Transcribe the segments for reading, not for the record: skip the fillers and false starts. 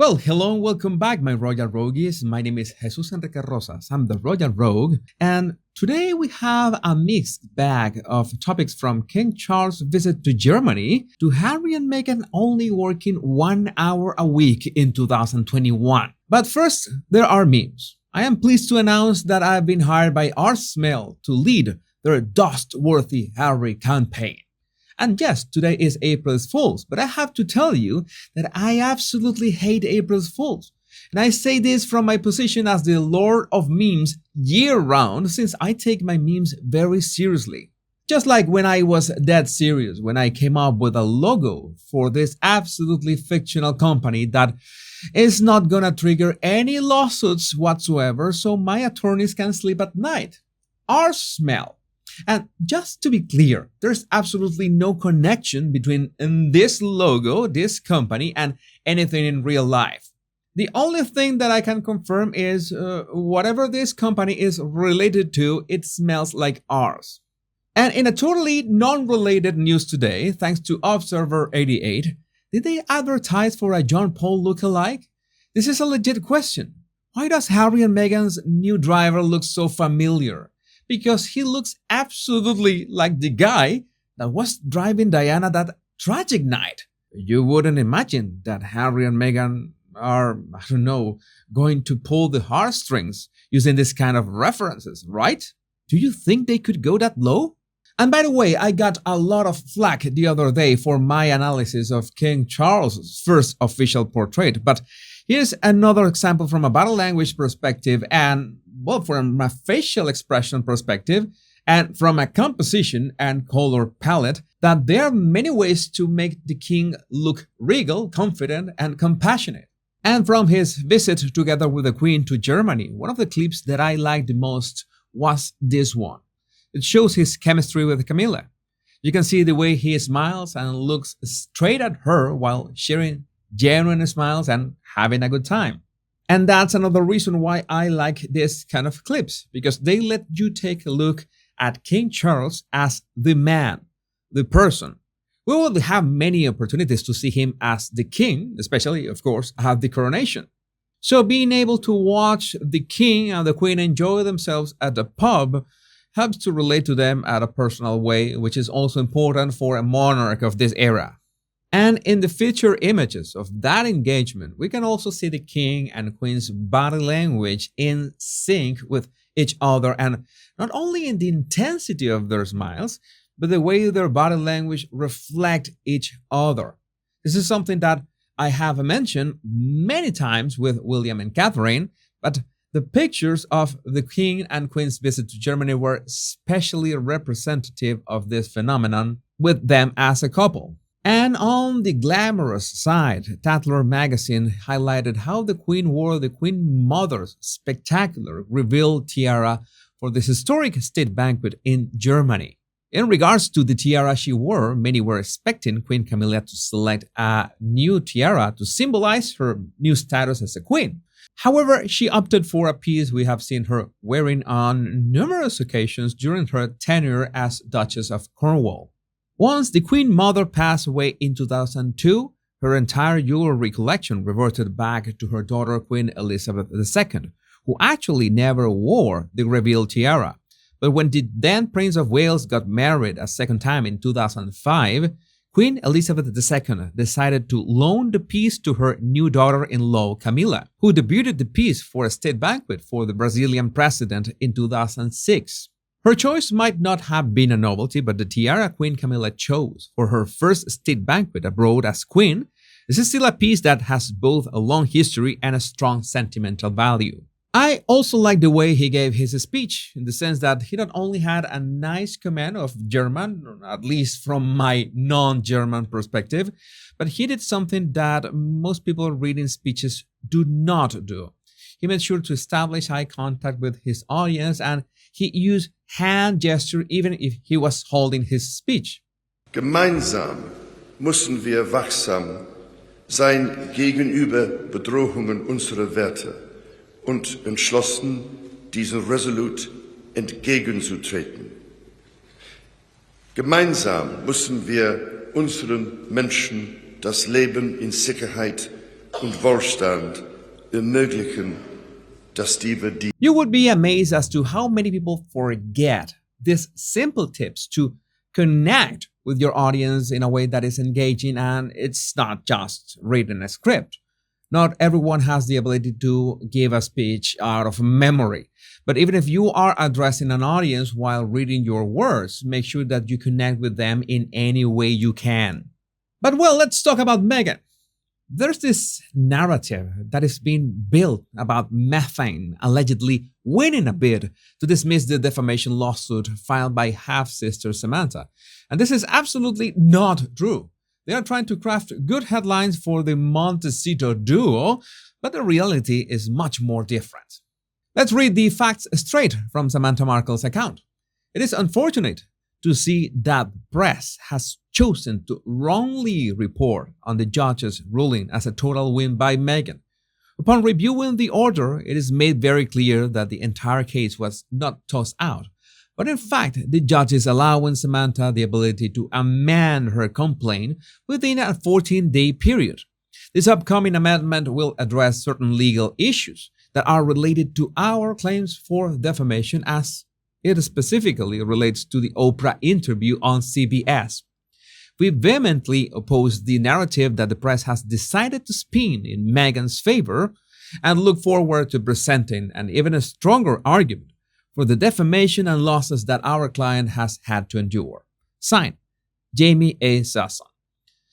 Well, hello and welcome back, my Royal Rogues. My name is Jesus Enrique Rosas. I'm the Royal Rogue, and today we have a mixed bag of topics from King Charles' visit to Germany to Harry and Meghan only working 1 hour a week in 2021. But first, there are memes. I am pleased to announce that I've been hired by Smell to lead their dust-worthy Harry campaign. And yes, today is April's Fools, but I have to tell you that I absolutely hate April's Fools. And I say this from my position as the Lord of Memes year-round, since I take my memes very seriously. Just like when I was dead serious, when I came up with a logo for this absolutely fictional company that is not gonna trigger any lawsuits whatsoever, so my attorneys can sleep at night. Smell. And just to be clear, there's absolutely no connection between this logo, this company, and anything in real life. The only thing that I can confirm is whatever this company is related to, it smells like ours. And in a totally non-related news today, thanks to Observer88, did they advertise for a John Paul lookalike? This is a legit question. Why does Harry and Meghan's new driver look so familiar? Because he looks absolutely like the guy that was driving Diana that tragic night. You wouldn't imagine that Harry and Meghan are, going to pull the heartstrings using this kind of references, right? Do you think they could go that low? And by the way, I got a lot of flack the other day for my analysis of King Charles' first official portrait, but here's another example from a body language perspective and, well, from a facial expression perspective and from a composition and color palette, that there are many ways to make the king look regal, confident, and compassionate. And from his visit together with the queen to Germany, one of the clips that I liked the most was this one. It shows his chemistry with Camilla. You can see the way he smiles and looks straight at her while sharing genuine smiles and having a good time. And that's another reason why I like this kind of clips, because they let you take a look at King Charles as the man, the person. We will have many opportunities to see him as the king, especially, of course, at the coronation. So being able to watch the king and the queen enjoy themselves at the pub helps to relate to them at a personal way, which is also important for a monarch of this era. And in the feature images of that engagement, we can also see the king and queen's body language in sync with each other, and not only in the intensity of their smiles, but the way their body language reflect each other. This is something that I have mentioned many times with William and Catherine, but the pictures of the king and queen's visit to Germany were especially representative of this phenomenon with them as a couple. And on the glamorous side, Tatler magazine highlighted how the queen wore the queen mother's spectacular reveal tiara for this historic state banquet in Germany. In regards to the tiara she wore, many were expecting Queen Camilla to select a new tiara to symbolize her new status as a queen. However, she opted for a piece we have seen her wearing on numerous occasions during her tenure as Duchess of Cornwall. Once the Queen Mother passed away in 2002, her entire jewelry collection reverted back to her daughter Queen Elizabeth II, who actually never wore the reveal tiara. But when the then Prince of Wales got married a second time in 2005, Queen Elizabeth II decided to loan the piece to her new daughter-in-law Camilla, who debuted the piece for a state banquet for the Brazilian president in 2006. Her choice might not have been a novelty, but the tiara Queen Camilla chose for her first state banquet abroad as queen is still a piece that has both a long history and a strong sentimental value. I also like the way he gave his speech, in the sense that he not only had a nice command of German, at least from my non-German perspective, but he did something that most people reading speeches do not do. He made sure to establish eye contact with his audience, and he used hand gesture even if he was holding his speech. Gemeinsam müssen wir wachsam sein gegenüber Bedrohungen unserer Werte und entschlossen, diesen resolut entgegenzutreten. Gemeinsam müssen wir unseren Menschen das Leben in Sicherheit und Wohlstand ermöglichen, dass die You would be amazed as to how many people forget these simple tips to connect with your audience in a way that is engaging, and it's not just reading a script. Not everyone has the ability to give a speech out of memory. But even if you are addressing an audience while reading your words, make sure that you connect with them in any way you can. But well, let's talk about Meghan. There's this narrative that is being built about Meghan allegedly winning a bid to dismiss the defamation lawsuit filed by half-sister Samantha. And this is absolutely not true. They are trying to craft good headlines for the Montecito duo, but the reality is much more different. Let's read the facts straight from Samantha Markle's account. It is unfortunate to see that the press has chosen to wrongly report on the judge's ruling as a total win by Meghan. Upon reviewing the order, it is made very clear that the entire case was not tossed out, but in fact, the judge is allowing Samantha the ability to amend her complaint within a 14-day period. This upcoming amendment will address certain legal issues that are related to our claims for defamation, as it specifically relates to the Oprah interview on CBS. We vehemently oppose the narrative that the press has decided to spin in Meghan's favor and look forward to presenting an even stronger argument for the defamation and losses that our client has had to endure. Signed, Jamie A. Sasson.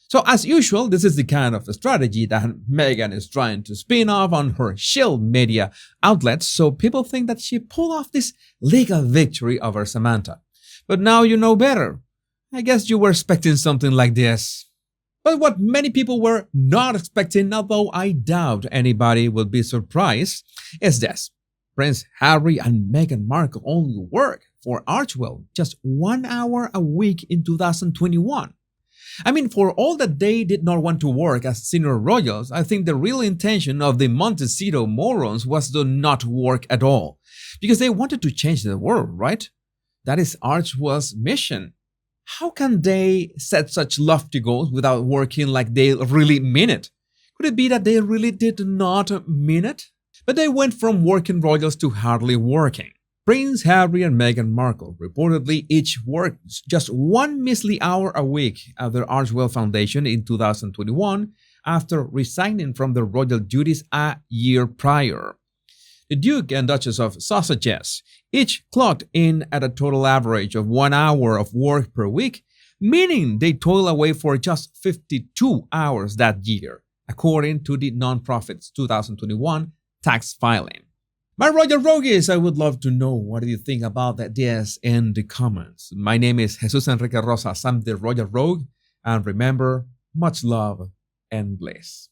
So as usual, this is the kind of strategy that Meghan is trying to spin off on her shill media outlets, so people think that she pulled off this legal victory over Samantha. But now you know better. I guess you were expecting something like this. But what many people were not expecting, although I doubt anybody will be surprised, is this. Prince Harry and Meghan Markle only work for Archewell just 1 hour a week in 2021. I mean, for all that they did not want to work as senior royals, I think the real intention of the Montecito morons was to not work at all, because they wanted to change the world, right? That is Archewell's mission. How can they set such lofty goals without working like they really mean it? Could it be that they really did not mean it? But they went from working royals to hardly working. Prince Harry and Meghan Markle reportedly each worked just 1 measly hour a week at the Archewell Foundation in 2021 after resigning from their royal duties a year prior. The Duke and Duchess of Sussex each clocked in at a total average of 1 hour of work per week, meaning they toil away for just 52 hours that year, according to the nonprofit's 2021 tax filing. My Royal Rogues, I would love to know what do you think about this in the comments. My name is Jesus Enrique Rosas. I'm the Royal Rogue, and remember, much love and bliss.